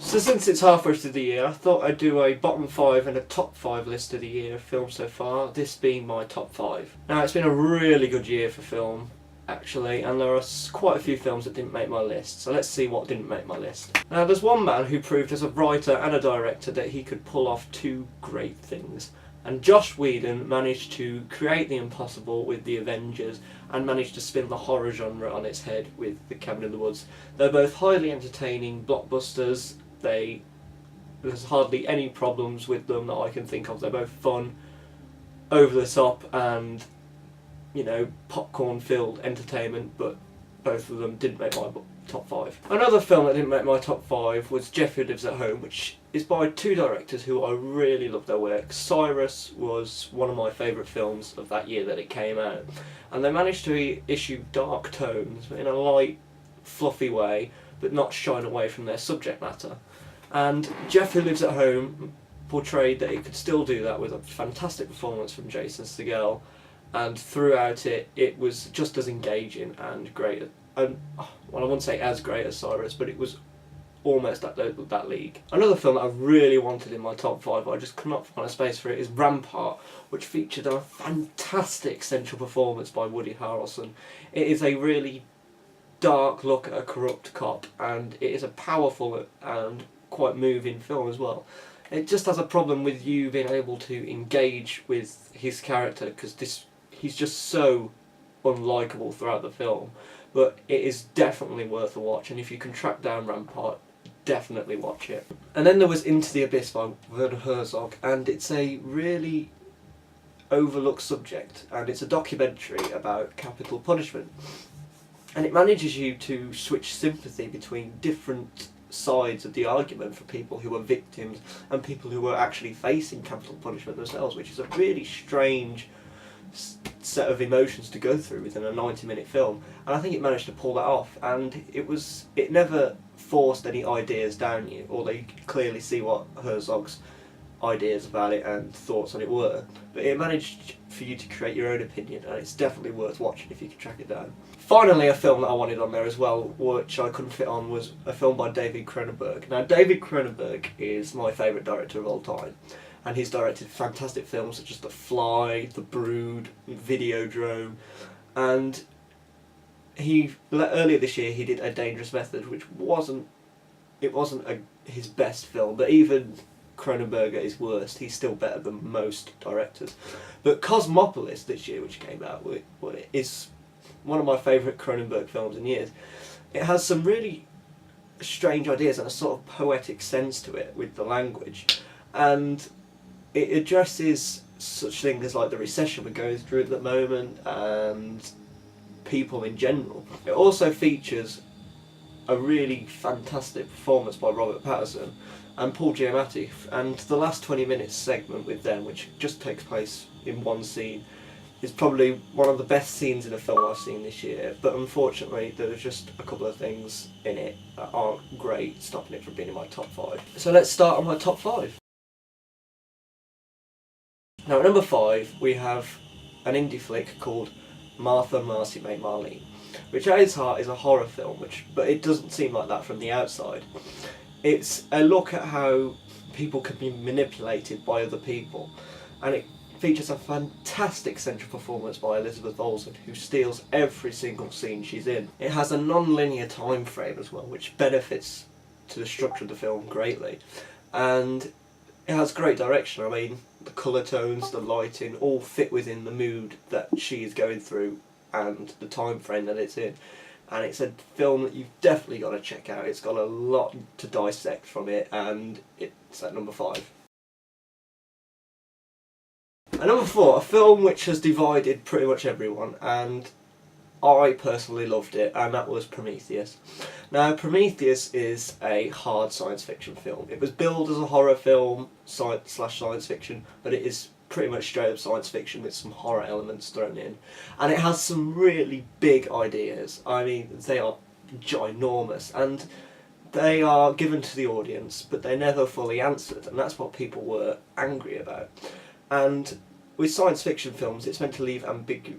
So since it's halfway through the year, I thought I'd do a bottom 5 and a top 5 list of the year film so far, this being my top 5. Now it's been a really good year for film, actually, and there are quite a few films that didn't make my list, so let's see what didn't make my list. Now there's one man who proved as a writer and a director that he could pull off two great things. And Joss Whedon managed to create the impossible with The Avengers and managed to spin the horror genre on its head with The Cabin in the Woods. They're both highly entertaining blockbusters. There's hardly any problems with them that I can think of. They're both fun, over the top, and popcorn filled entertainment, but both of them didn't make my top 5. Another film that didn't make my top 5 was Jeffrey Lives at Home, which is by two directors who I really love their work. Cyrus was one of my favourite films of that year that it came out, and they managed to issue dark tones in a light, fluffy way, but not shine away from their subject matter. And Jeffrey Lives at Home portrayed that it could still do that with a fantastic performance from Jason Segel, and throughout it was just as engaging and great. Well, I wouldn't say as great as Cyrus, but it was almost at that league. Another film that I really wanted in my top 5, but I just could not find a space for it, is Rampart, which featured a fantastic central performance by Woody Harrelson. It is a really dark look at a corrupt cop, and it is a powerful and quite moving film as well. It just has a problem with you being able to engage with his character, because he's just so unlikable throughout the film, but it is definitely worth a watch, and if you can track down Rampart, definitely watch it. And then there was Into the Abyss by Werner Herzog, and it's a really overlooked subject, and it's a documentary about capital punishment, and it manages you to switch sympathy between different sides of the argument for people who are victims and people who are actually facing capital punishment themselves, which is a really strange set of emotions to go through within a 90-minute film, and I think it managed to pull that off, and it never forced any ideas down you, although you could clearly see what Herzog's ideas about it and thoughts on it were, but it managed for you to create your own opinion, and it's definitely worth watching if you can track it down. Finally, a film that I wanted on there as well, which I couldn't fit on, was a film by David Cronenberg. Now, David Cronenberg is my favourite director of all time, and he's directed fantastic films such as The Fly, The Brood, Videodrome, and earlier this year he did A Dangerous Method, which wasn't his best film, but even Cronenberg at his worst, he's still better than most directors. But Cosmopolis this year, which came out, is one of my favourite Cronenberg films in years. It has some really strange ideas and a sort of poetic sense to it with the language, and it addresses such things as like the recession we're going through at the moment and people in general. It also features a really fantastic performance by Robert Pattinson and Paul Giamatti, and the last 20 minutes segment with them, which just takes place in one scene, is probably one of the best scenes in a film I've seen this year, but unfortunately there's just a couple of things in it that aren't great, stopping it from being in my top 5. So let's start on my top 5. Now at number 5 we have an indie flick called Martha Marcy May Marlene, which at its heart is a horror film, but it doesn't seem like that from the outside. It's a look at how people can be manipulated by other people, and it features a fantastic central performance by Elizabeth Olsen, who steals every single scene she's in. It has a non-linear time frame as well, which benefits to the structure of the film greatly, and it has great direction. I mean, the colour tones, the lighting, all fit within the mood that she is going through and the time frame that it's in. And it's a film that you've definitely got to check out. It's got a lot to dissect from it, and it's at number 5. At number 4, a film which has divided pretty much everyone, and I personally loved it, and that was Prometheus. Now, Prometheus is a hard science fiction film. It was billed as a horror film slash science fiction, but it is pretty much straight up science fiction with some horror elements thrown in, and it has some really big ideas. I mean, they are ginormous, and they are given to the audience, but they're never fully answered, and that's what people were angry about. And with science fiction films, it's meant to leave ambiguity,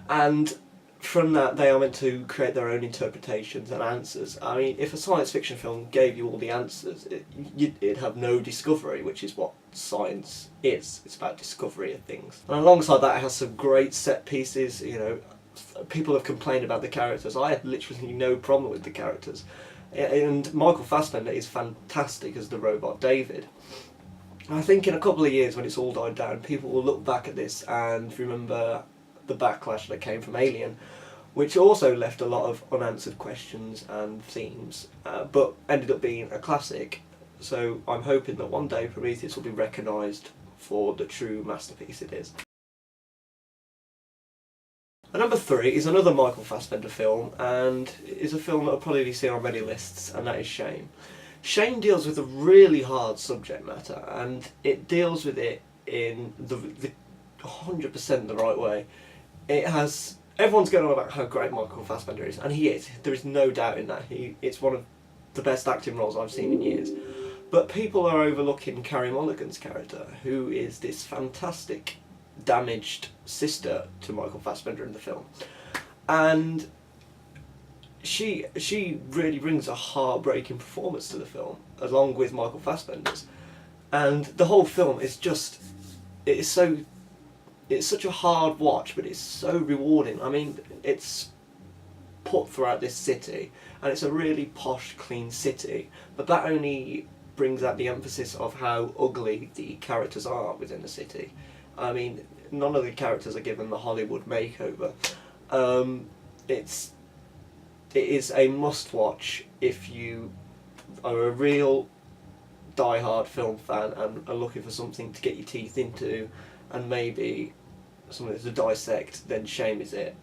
and from that they are meant to create their own interpretations and answers. I mean, if a science fiction film gave you all the answers, it'd have no discovery, which is what science is. It's about discovery of things. And alongside that, it has some great set pieces. You know, people have complained about the characters. I had literally no problem with the characters. And Michael Fassbender is fantastic as the robot David. I think in a couple of years, when it's all died down, people will look back at this and remember the backlash that came from Alien, which also left a lot of unanswered questions and themes, but ended up being a classic. So I'm hoping that one day Prometheus will be recognised for the true masterpiece it is. And number 3 is another Michael Fassbender film, and is a film that will probably be seen on many lists, and that is Shame. Shame deals with a really hard subject matter, and it deals with it in the 100% the right way. It has, everyone's going on about how great Michael Fassbender is, and he is. There is no doubt in that. It's one of the best acting roles I've seen in years. But people are overlooking Carey Mulligan's character, who is this fantastic, damaged sister to Michael Fassbender in the film. And she really brings a heartbreaking performance to the film, along with Michael Fassbender's. And the whole film is just, it's such a hard watch, but it's so rewarding. I mean, it's put throughout this city, and it's a really posh, clean city, but that only brings out the emphasis of how ugly the characters are within the city. I mean, none of the characters are given the Hollywood makeover. It is a must-watch if you are a real die-hard film fan and are looking for something to get your teeth into, and maybe something to dissect, then Shame is it.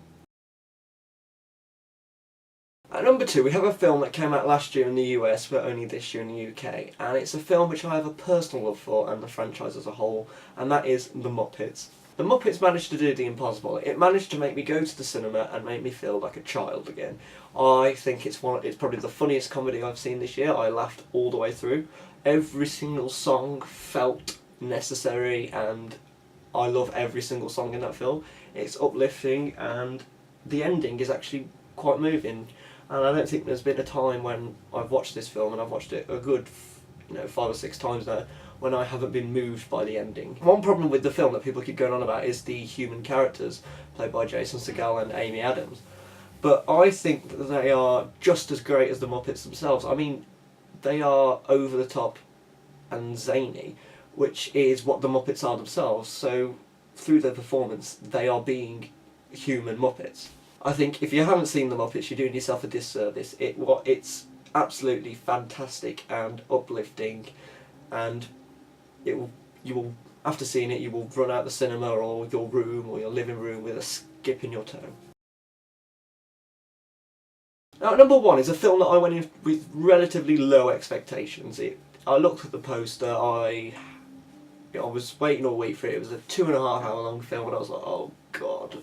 At number 2, we have a film that came out last year in the US, but only this year in the UK, and it's a film which I have a personal love for, and the franchise as a whole, and that is The Muppets. The Muppets managed to do the impossible. It managed to make me go to the cinema and make me feel like a child again. I think it's probably the funniest comedy I've seen this year. I laughed all the way through. Every single song felt necessary, and I love every single song in that film. It's uplifting, and the ending is actually quite moving. And I don't think there's been a time when I've watched this film, and I've watched it a good 5 or 6 times now, when I haven't been moved by the ending. One problem with the film that people keep going on about is the human characters, played by Jason Segel and Amy Adams. But I think that they are just as great as the Muppets themselves. I mean, they are over the top and zany, which is what the Muppets are themselves. So through their performance, they are being human Muppets. I think if you haven't seen the Muppets, you're doing yourself a disservice. It's absolutely fantastic and uplifting, and you will, after seeing it, you will run out the cinema or your room or your living room with a skip in your toe. Now, number 1 is a film that I went in with relatively low expectations. I looked at the poster, I was waiting all week for it. It was a 2.5 hour long film, and I was like, oh god.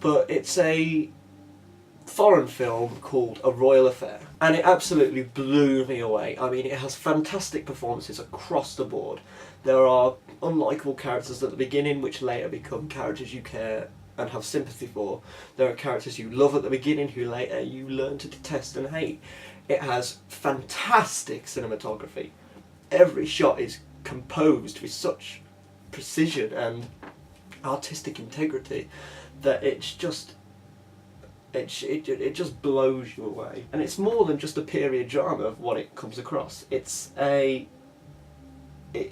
But it's a foreign film called A Royal Affair, and it absolutely blew me away. I mean, it has fantastic performances across the board. There are unlikable characters at the beginning which later become characters you care and have sympathy for. There are characters you love at the beginning who later you learn to detest and hate. It has fantastic cinematography. Every shot is composed with such precision and artistic integrity that it just blows you away. And it's more than just a period drama of what it comes across. It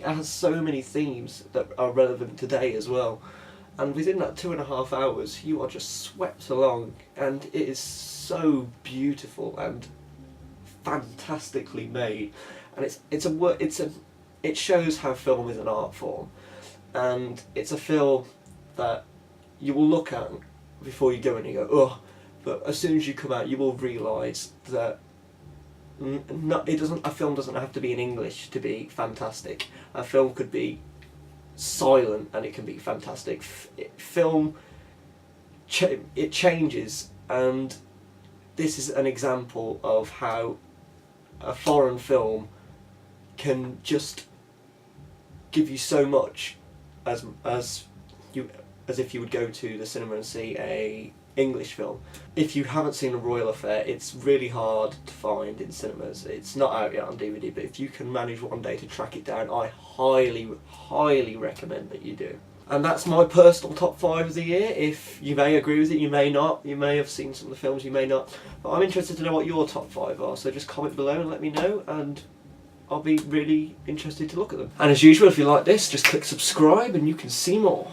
has so many themes that are relevant today as well. And within that 2.5 hours, you are just swept along, and it is so beautiful and fantastically made. And it shows how film is an art form, and it's a film that you will look at before you go and you go, oh, but as soon as you come out, you will realise that a film doesn't have to be in English to be fantastic. A film could be silent and it can be fantastic. It changes, and this is an example of how a foreign film can just give you so much as you as if you would go to the cinema and see a English film. If you haven't seen A Royal Affair, it's really hard to find in cinemas. It's not out yet on DVD, but if you can manage one day to track it down, I highly, highly recommend that you do. And that's my personal top 5 of the year. If you may agree with it, you may not. You may have seen some of the films, you may not. But I'm interested to know what your top 5 are, so just comment below and let me know, and I'll be really interested to look at them. And as usual, if you like this, just click subscribe and you can see more.